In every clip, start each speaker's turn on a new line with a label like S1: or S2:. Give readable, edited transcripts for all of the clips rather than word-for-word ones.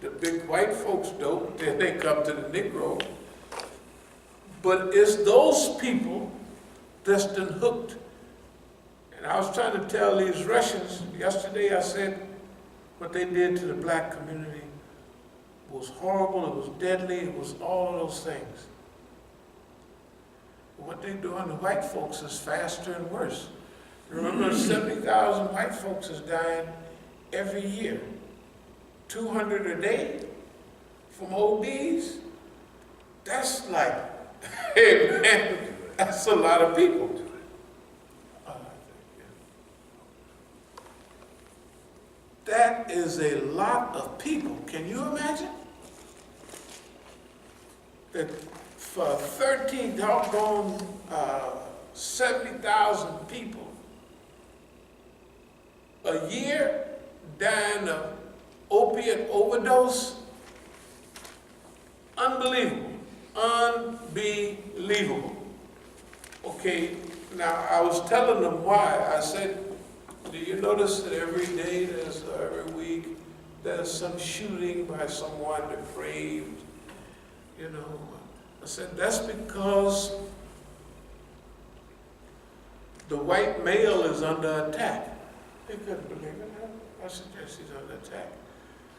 S1: The big white folks don't, then they come to the Negro. But it's those people that's been hooked. And I was trying to tell these Russians, yesterday I said what they did to the black community was horrible, it was deadly, it was all of those things. What they do on the white folks is faster and worse. Remember, 70,000 white folks is dying every year. 200 a day from ODs. That's like, hey man, that's a lot of people. That is a lot of people. Can you imagine? That for 13 doggone 70,000 people a year dying of opiate overdose? Unbelievable. Unbelievable. Okay, now I was telling them why. I said, do you notice that every day, every week, there's some shooting by someone depraved? You know, I said, that's because the white male is under attack. They couldn't believe it. I suggest he's under attack.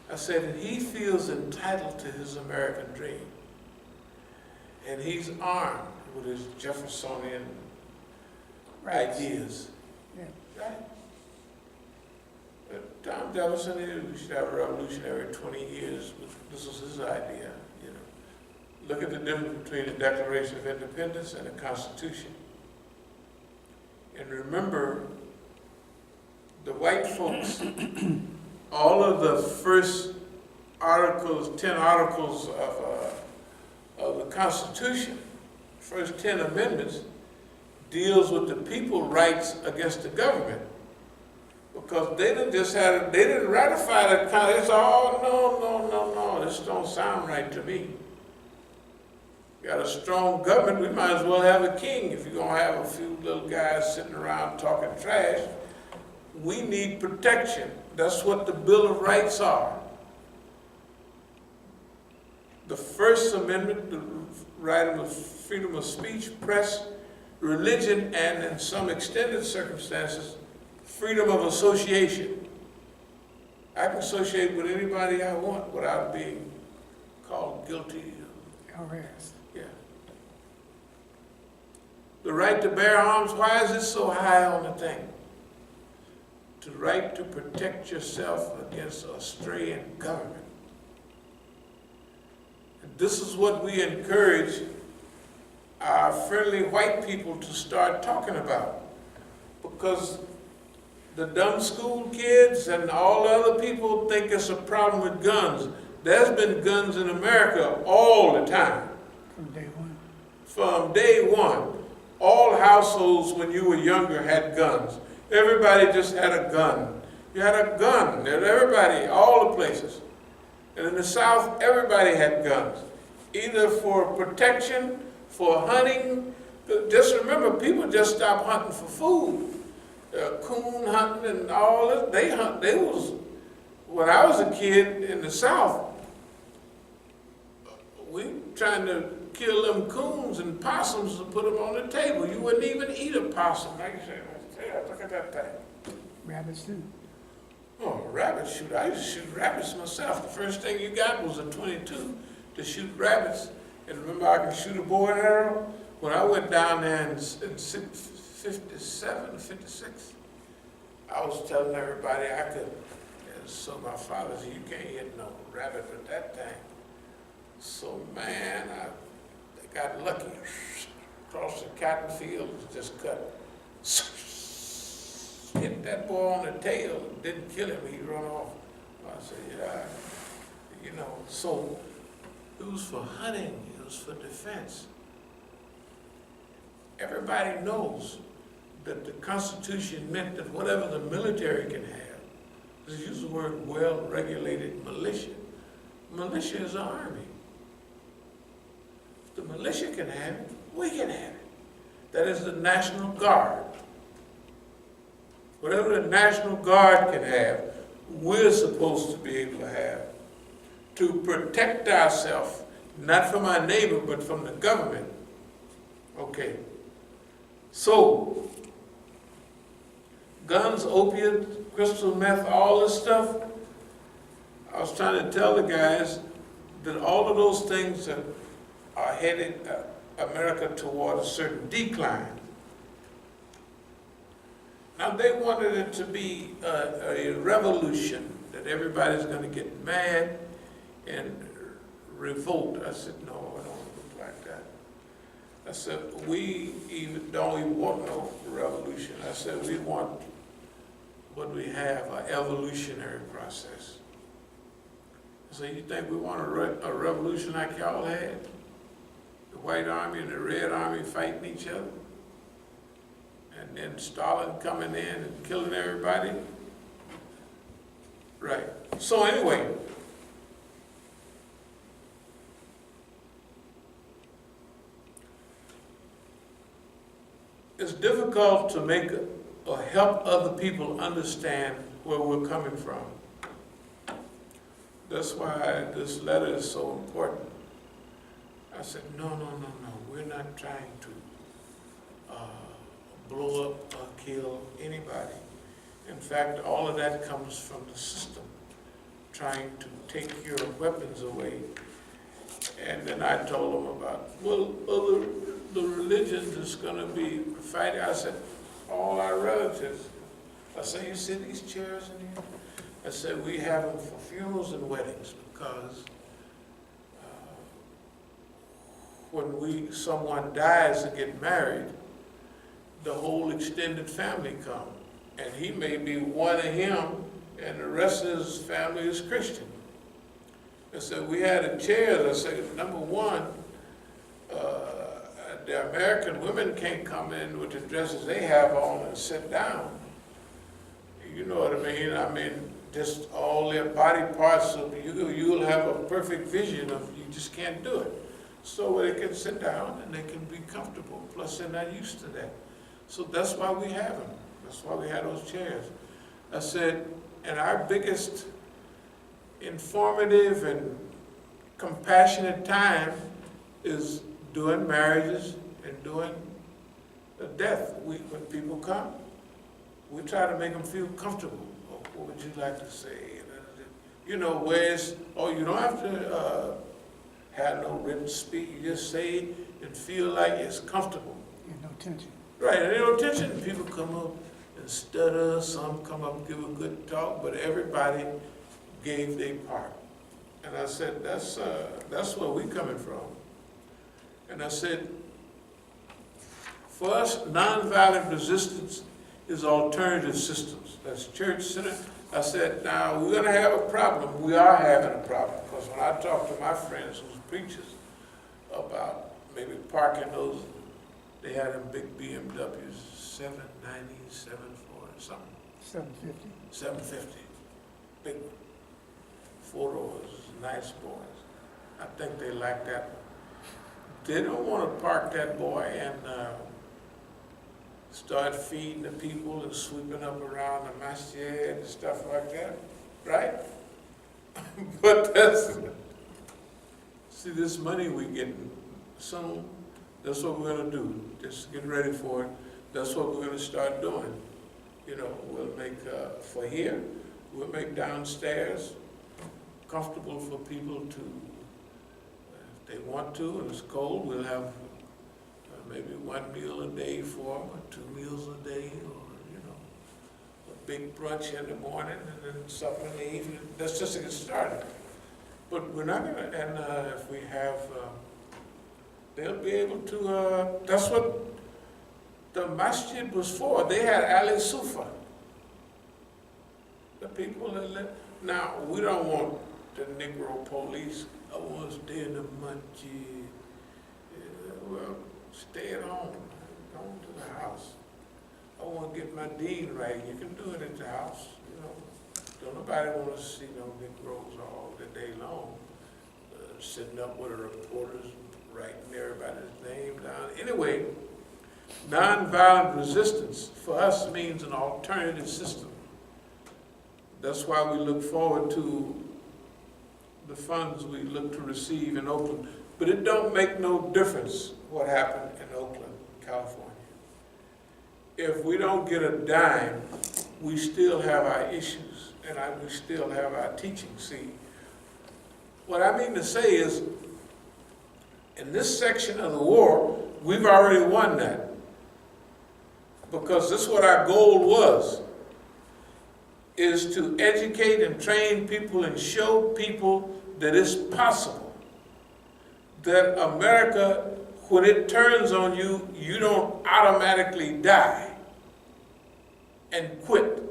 S1: I said, and he feels entitled to his American dream. And he's armed with his Jeffersonian ideas. Yeah. Right? Tom Jefferson, we should have a revolution every 20 years. This was his idea, you know. Look at the difference between the Declaration of Independence and the Constitution. And remember, the white folks, all of the first articles, 10 articles of the Constitution, first 10 amendments, deals with the people's rights against the government. Because they didn't ratify that kind of, it's all, no, this don't sound right to me. You got a strong government, we might as well have a king if you're gonna have a few little guys sitting around talking trash. We need protection. That's what the Bill of Rights are. The First Amendment, the right of freedom of speech, press, religion, and in some extended circumstances, freedom of association. I can associate with anybody I want without being called guilty.
S2: Harassed.
S1: Yeah. The right to bear arms, why is it so high on the thing? The right to protect yourself against a straying government. And this is what we encourage our friendly white people to start talking about. Because the dumb school kids and all the other people think it's a problem with guns. There's been guns in America all the time.
S2: From day one.
S1: From day one. All households when you were younger had guns. Everybody just had a gun. You had a gun. Everybody, all the places. And in the South, everybody had guns. Either for protection, for hunting. Just remember, people just stopped hunting for food. Coon hunting and all this, they was, when I was a kid in the South, we trying to kill them coons and possums and put them on the table. You wouldn't even eat a possum. Like you say, look at that thing.
S2: Rabbits too.
S1: Oh, rabbit shoot. I used to shoot rabbits myself. The first thing you got was a .22 to shoot rabbits. And remember, I could shoot a bow and arrow? When I went down there in 57 or 56, I was telling everybody I could. And so my father said, you can't hit no rabbit with that thing. So man, I got lucky. Across the cotton field, was just cut. Hit that boy on the tail, didn't kill him, he run off. I said, yeah, you know, so it was for hunting, it was for defense. Everybody knows that the Constitution meant that whatever the military can have, let's use the word well-regulated militia. Militia is an army. If the militia can have it, we can have it. That is the National Guard. Whatever the National Guard can have, we're supposed to be able to have. to protect ourselves, not from our neighbor, but from the government. Okay. So, guns, opiates, crystal meth, all this stuff, I was trying to tell the guys that all of those things are headed America toward a certain decline. Now they wanted it to be a revolution, that everybody's going to get mad and revolt. I said, no, I don't look like that. I said, we don't even want no revolution. I said, we want what we have, an evolutionary process. I said, you think we want a revolution like y'all had? The White Army and the Red Army fighting each other? And then Stalin coming in and killing everybody? Right. So anyway, it's difficult to make or help other people understand where we're coming from. That's why this letter is so important. I said, no, we're not trying to blow up or kill anybody. In fact, all of that comes from the system, trying to take your weapons away. And then I told them about, well, the religion that's going to be fighting. I said, all our relatives. I said, you see these chairs in here? I said, we have them for funerals and weddings because when someone dies and get married, the whole extended family come. And he may be one of him and the rest of his family is Christian. I said, we had a chair. I said, number one, the American women can't come in with the dresses they have on and sit down. You know what I mean? I mean, just all their body parts, so you'll have a perfect vision of, you just can't do it. So they can sit down and they can be comfortable. Plus they're not used to that. So that's why we have them. That's why we have those chairs. I said, and our biggest informative and compassionate time is doing marriages and doing the death. When people come, we try to make them feel comfortable. Oh, what would you like to say? You know, whereas, you don't have to have no written speech. You just say and feel like it's comfortable.
S2: And no tension.
S1: Right, and no tension. People come up and stutter. Some come up and give a good talk, but everybody gave their part. And I said, that's where we're coming from. And I said, for us, nonviolent resistance is alternative systems. That's church center. I said, now we're going to have a problem. We are having a problem because when I talk to my friends who's preachers about maybe parking those, they had them big BMWs, 790, 740, something.
S2: 750.
S1: 750, big 4-doors, nice boys. I think they like that one. They don't want to park that boy and start feeding the people and sweeping up around the Masjid and stuff like that, right? But see this money we getting soon, that's what we're going to do. Just get ready for it. That's what we're going to start doing. You know, we'll make, for here, we'll make downstairs comfortable for people to, if they want to, and it's cold, we'll have maybe 1 meal a day for them, or 2 meals a day, or, you know, a big brunch in the morning, and then supper in the evening. That's just to get started. But we're not gonna, and if we have, they'll be able to, that's what the Masjid was for. They had Ali Sufa. The people that live, now we don't want the Negro police, I was there in the Masjid. Well, stay at home, go to the house. I want to get my deed right. You can do it at the house, you know. Don't nobody want to see no Negroes all the day long, sitting up with the reporters, writing everybody's name down. Anyway, nonviolent resistance for us means an alternative system. That's why we look forward to the funds we look to receive in Oakland. But it don't make no difference what happened in Oakland, California. If we don't get a dime, we still have our issues, and we still have our teaching. See, what I mean to say is, in this section of the war, we've already won that. Because this is what our goal was, is to educate and train people and show people that it's possible. That America, when it turns on you, you don't automatically die and quit.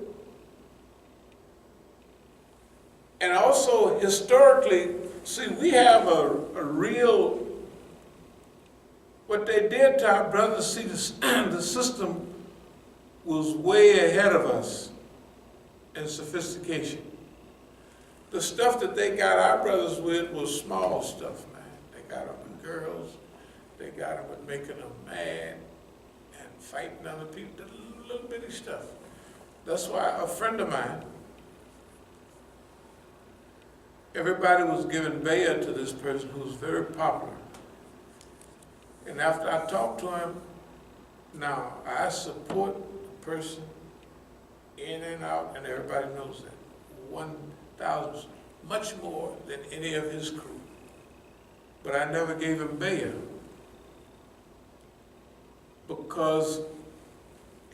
S1: And also, historically, see, we have a real, what they did to our brothers, see, the system was way ahead of us in sophistication. The stuff that they got our brothers with was small stuff, man. They got them with girls, they got them with making them mad and fighting other people, the little bitty stuff. That's why a friend of mine, everybody was giving bail to this person who was very popular. And after I talked to him, now I support the person in and out, and everybody knows that. 1,000, much more than any of his crew. But I never gave him bail because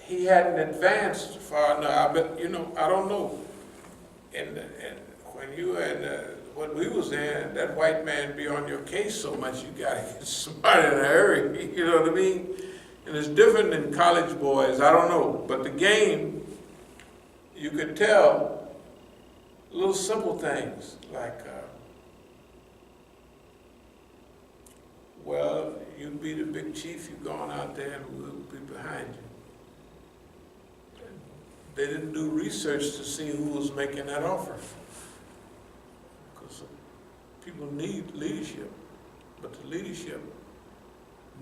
S1: he hadn't advanced far enough. But you know, I don't know. And when you and when we was there, that white man be on your case so much, you gotta get smart in a hurry. You know what I mean? And it's different than college boys. I don't know, but the game, you could tell little simple things like, well, you be the big chief. You gone out there, and we'll be behind you. And they didn't do research to see who was making that offer. People need leadership, but the leadership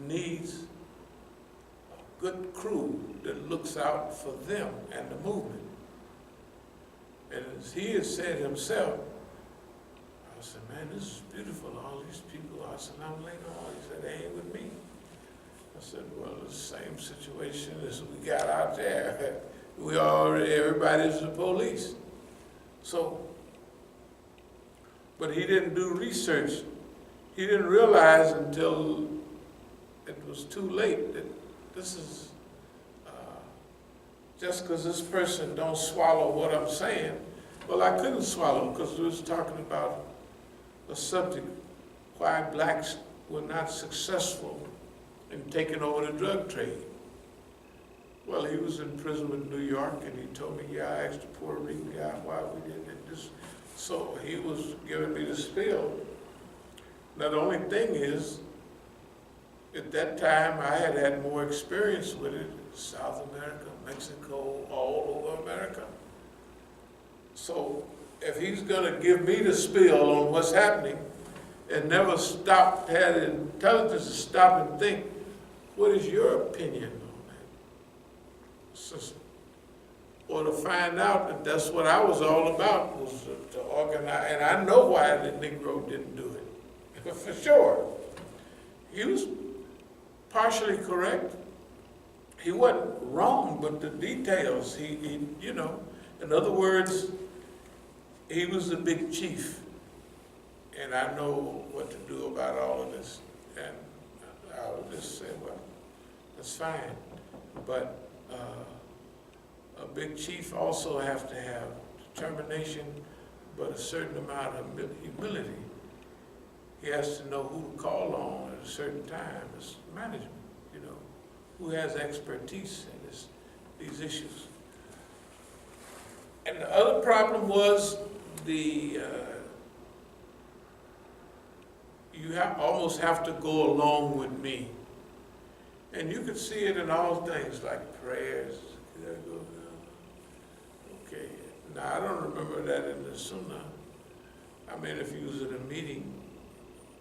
S1: needs a good crew that looks out for them and the movement. And as he has said himself, I said, man, this is beautiful, all these people. I said, I'm laying on. He said, they ain't with me. I said, well, the same situation as we got out there. We already, everybody's the police. So, but he didn't do research. He didn't realize until it was too late that this is, just because this person don't swallow what I'm saying. Well, I couldn't swallow because we was talking about a subject, why blacks were not successful in taking over the drug trade. Well, he was in prison with New York, and he told me, yeah, I asked the Puerto Rican guy why we didn't do this. So he was giving me the spiel. Now the only thing is, at that time I had had more experience with it, South America, Mexico, all over America. So if he's gonna give me the spiel on what's happening and never stopped, had the intelligence to stop and think, what is your opinion on that system? Or to find out that that's what I was all about, was to organize. And I know why the Negro didn't do it, for sure. He was partially correct. He wasn't wrong, but the details, he you know, in other words, he was the big chief. And I know what to do about all of this. And I would just say, well, that's fine. But a big chief also has to have determination, but a certain amount of humility. He has to know who to call on at a certain time. It's management, you know, who has expertise in these issues. And the other problem was you almost have to go along with me. And you could see it in all things like prayers. Okay, now I don't remember that in the Sunnah. I mean, if you was at a meeting,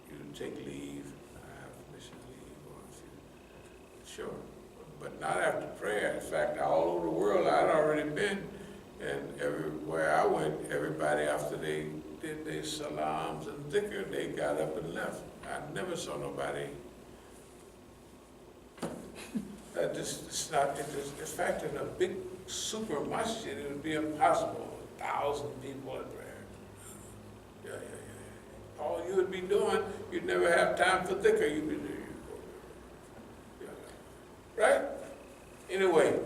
S1: you would take leave, have permission to leave, or if you, sure, but not after prayer. In fact, all over the world I'd already been, and everywhere I went, everybody after they did their salams and dhikr, they got up and left. I never saw nobody. It's not, in fact, in a big super masjid, it would be impossible. 1,000 people in there. Yeah. All you would be doing, you'd never have time for dhikr. You'd be doing. Right? Anyway,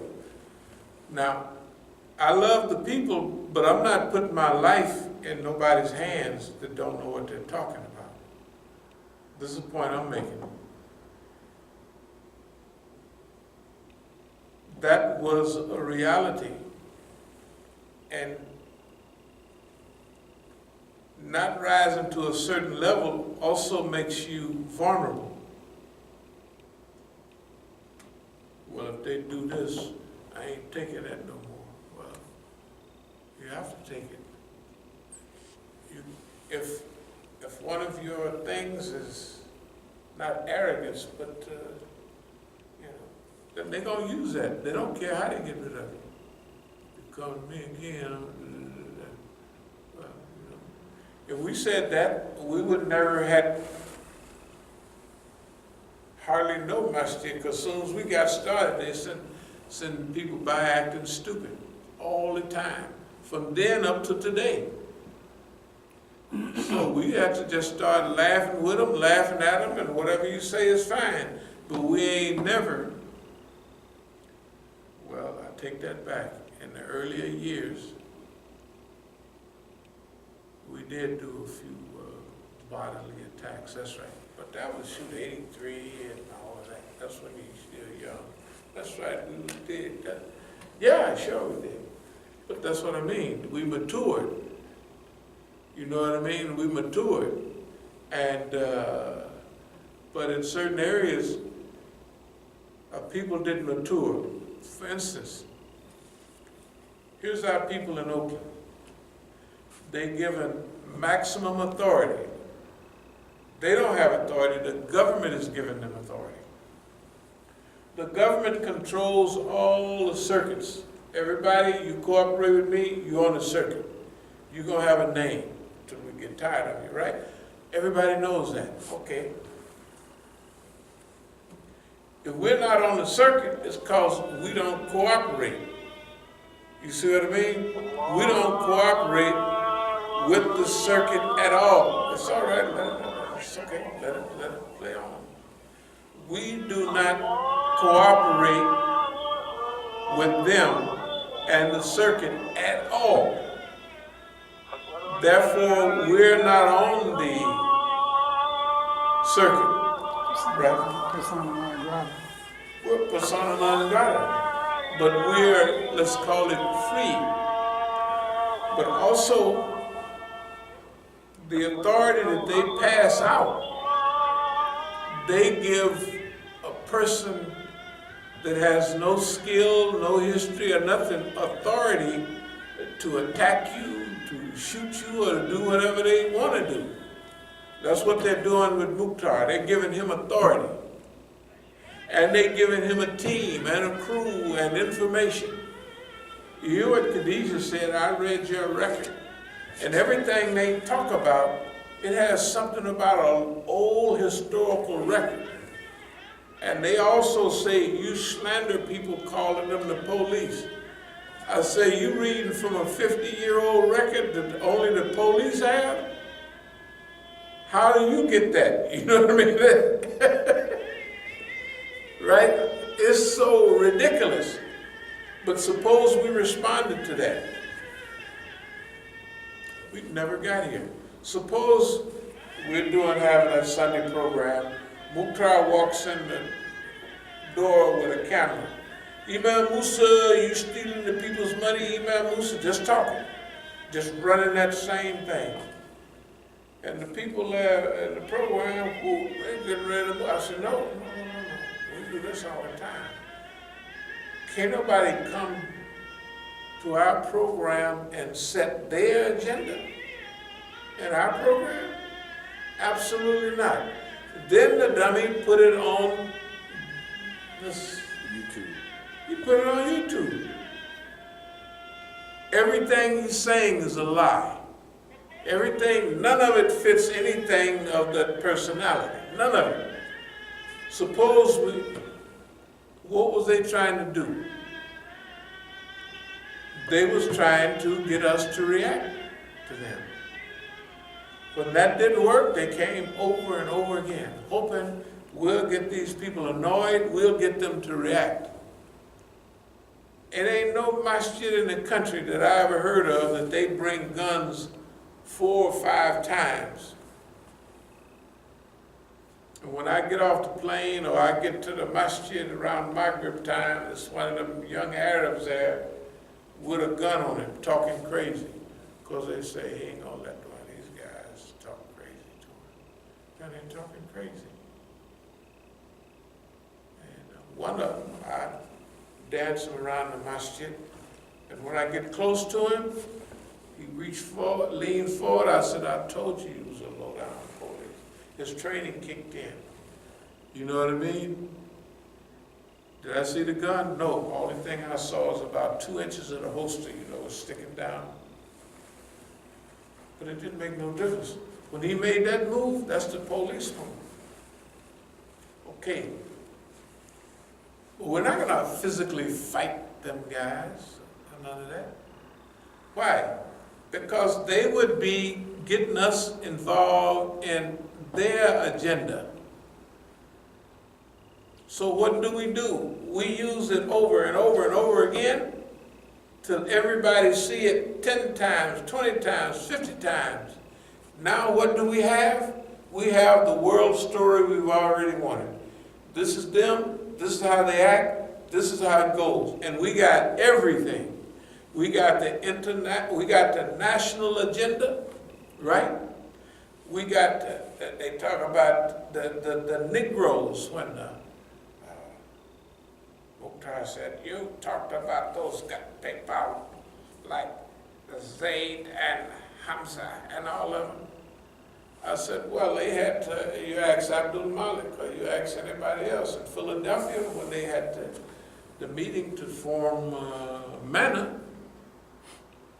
S1: now, I love the people, but I'm not putting my life in nobody's hands that don't know what they're talking about. This is the point I'm making. That was a reality. And not rising to a certain level also makes you vulnerable. Well, if they do this, I ain't taking that no more. Well, you have to take it. If one of your things is not arrogance, but then they're gonna use that. They don't care how they get rid of it. You come to me again. Well, if we said that, we would never had hardly no masjid, because as soon as we got started, they send people by acting stupid all the time, from then up to today. So we have to just start laughing with them, laughing at them, and whatever you say is fine. But we ain't never, well, I take that back. In the earlier years, we did do a few bodily attacks, that's right. But that was, shoot, 83 and all of that. That's when you were still young. That's right, we did that. Yeah, sure we did. But that's what I mean. We matured. You know what I mean? We matured. And, but in certain areas, people didn't mature. For instance, here's our people in Oakland. They're given maximum authority. They don't have authority, the government is giving them authority. The government controls all the circuits. Everybody, you cooperate with me, you're on the circuit. You're gonna have a name till we get tired of you, right? Everybody knows that, okay. If we're not on the circuit, it's because we don't cooperate. You see what I mean? We don't cooperate with the circuit at all. It's all right, it's okay, let it play on. We do not cooperate with them and the circuit at all. Therefore, we're not on the circuit. Right?
S2: Persona non grata.
S1: We're persona non grata. But we're, let's call it free. But also, the authority that they pass out, they give a person that has no skill, no history, or nothing, authority to attack you, to shoot you, or to do whatever they want to do. That's what they're doing with Mukhtar. They're giving him authority. And they're giving him a team and a crew and information. You hear what Khadijah said, I read your record. And everything they talk about, it has something about an old historical record. And they also say, you slander people calling them the police. I say, you reading from a 50-year-old record that only the police have? How do you get that? You know what I mean? Right? It's so ridiculous. But suppose we responded to that. We never got here. Suppose we're having a Sunday program. Mukhtar walks in the door with a camera. Imam Musa, you stealing the people's money? Imam Musa, just talking. Just running that same thing. And the people there in the program, they're getting ready to, I said, no. We do this all the time. Can't nobody come to our program and set their agenda in our program? Absolutely not. Then the dummy put it on this YouTube. He put it on YouTube. Everything he's saying is a lie. Everything, none of it fits anything of that personality. None of it. Suppose what was they trying to do? They was trying to get us to react to them. When that didn't work, they came over and over again, hoping we'll get these people annoyed, we'll get them to react. It ain't no masjid in the country that I ever heard of that they bring guns 4 or 5 times. And when I get off the plane or I get to the masjid around Maghrib time, there's one of them young Arabs there with a gun on him talking crazy. Because they say he ain't gonna let one of these guys talk crazy to him. And they're talking crazy. And one of them, I dance him around the masjid, and when I get close to him, he reached forward, leaned forward. I said, I told you he was a low-down police. His training kicked in. You know what I mean? Did I see the gun? No. Only thing I saw was about 2 inches of the holster, was sticking down. But it didn't make no difference. When he made that move, that's the police move. Okay. Well, we're not gonna physically fight them guys, none of that. Why? Because they would be getting us involved in their agenda. So what do? We use it over and over and over again till everybody see it 10 times, 20 times, 50 times. Now what do we have? We have the world story we've already wanted. This is them, this is how they act, this is how it goes. And we got everything. We got the national agenda, right? We got, they talk about the Negroes when Mukhtar said, you talked about those people like Zayd and Hamza and all of them. I said, well, they had to, you ask Abdul Malik or you ask anybody else. In Philadelphia, when they had the meeting to form MENA,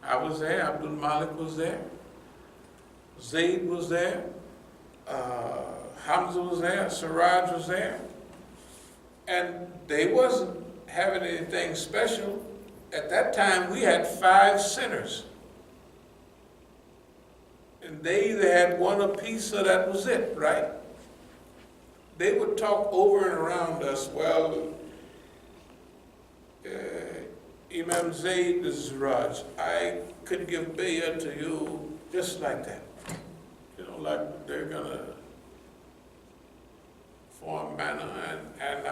S1: I was there, Abdul Malik was there, Zayd was there, Hamza was there, Siraj was there, and they wasn't having anything special. At that time, we had 5 centers. And they either had one apiece or that was it, right? They would talk over and around us, well, Imam Zayd, this is Raj, I could give bayah to you just like that. Like they're gonna form manner and